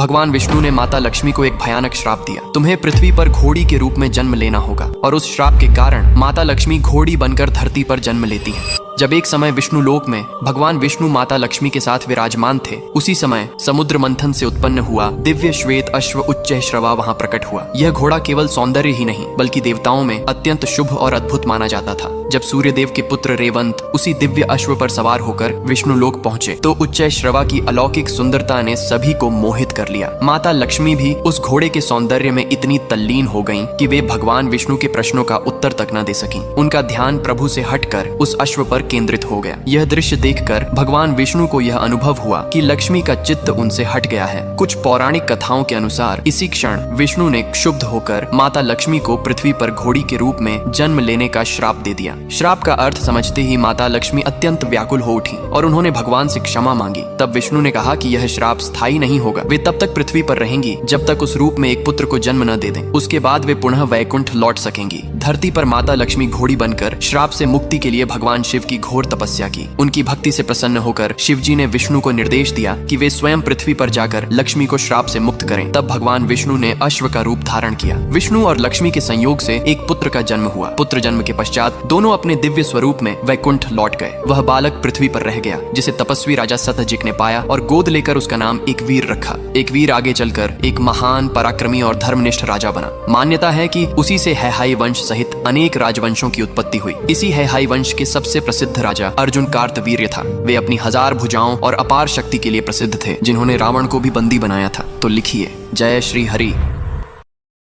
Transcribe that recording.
भगवान विष्णु ने माता लक्ष्मी को एक भयानक श्राप दिया। तुम्हें पृथ्वी पर घोड़ी के रूप में जन्म लेना होगा। और उस श्राप के कारण माता लक्ष्मी घोड़ी बनकर धरती पर जन्म लेती है। जब एक समय विष्णु लोक में भगवान विष्णु माता लक्ष्मी के साथ विराजमान थे, उसी समय समुद्र मंथन से उत्पन्न हुआ दिव्य श्वेत अश्व उच्चैःश्रवा वहां प्रकट हुआ। यह घोड़ा केवल सौंदर्य ही नहीं बल्कि देवताओं में अत्यंत शुभ और अद्भुत माना जाता था। जब सूर्यदेव के पुत्र रेवंत उसी दिव्य अश्व पर सवार होकर विष्णु लोक पहुंचे तो उच्चैःश्रवा की अलौकिक सुंदरता ने सभी को मोहित कर लिया। माता लक्ष्मी भी उस घोड़े के सौंदर्य में इतनी तल्लीन हो गईं कि वे भगवान विष्णु के प्रश्नों का उत्तर तक न दे सकीं। उनका ध्यान प्रभु से हटकर उस अश्व पर केंद्रित हो गया। यह दृश्य देखकर भगवान विष्णु को यह अनुभव हुआ कि लक्ष्मी का चित्त उनसे हट गया है। कुछ पौराणिक कथाओं के अनुसार इसी क्षण विष्णु ने क्षुब्ध होकर माता लक्ष्मी को पृथ्वी पर घोड़ी के रूप में जन्म लेने का श्राप दे दिया। श्राप का अर्थ समझते ही माता लक्ष्मी अत्यंत व्याकुल हो उठी और उन्होंने भगवान से क्षमा मांगी। तब विष्णु ने कहा कि यह श्राप स्थायी नहीं होगा। वे तब तक पृथ्वी पर रहेंगी जब तक उस रूप में एक पुत्र को जन्म न दे दें। उसके बाद वे पुनः वैकुंठ लौट सकेंगी। धरती पर माता लक्ष्मी घोड़ी बनकर श्राप से मुक्ति के लिए भगवान शिव की घोर तपस्या की। उनकी भक्ति से प्रसन्न होकर शिवजी ने विष्णु को निर्देश दिया कि वे स्वयं पृथ्वी पर जाकर लक्ष्मी को श्राप से मुक्त करें। तब भगवान विष्णु ने अश्व का रूप धारण किया। विष्णु और लक्ष्मी के संयोग से एक पुत्र का जन्म हुआ। पुत्र जन्म के पश्चात दोनों अपने दिव्य स्वरूप में वैकुंठ लौट गए। वह बालक पृथ्वी पर रह गया, जिसे तपस्वी राजा सत्यजित ने पाया और गोद लेकर उसका नाम एकवीर रखा। एकवीर आगे चलकर एक महान पराक्रमी और धर्मनिष्ठ राजा बना। मान्यता है कि उसी से हैहाई वंश सहित अनेक राजवंशों की उत्पत्ति हुई। इसी हैहाई वंश के सबसे प्रसिद्ध राजा अर्जुन कार्तवीर्य था। वे अपनी 1000 भुजाओं और अपार शक्ति के लिए प्रसिद्ध थे, जिन्होंने रावण को भी बंदी बनाया था। तो लिखिए, जय श्री हरि।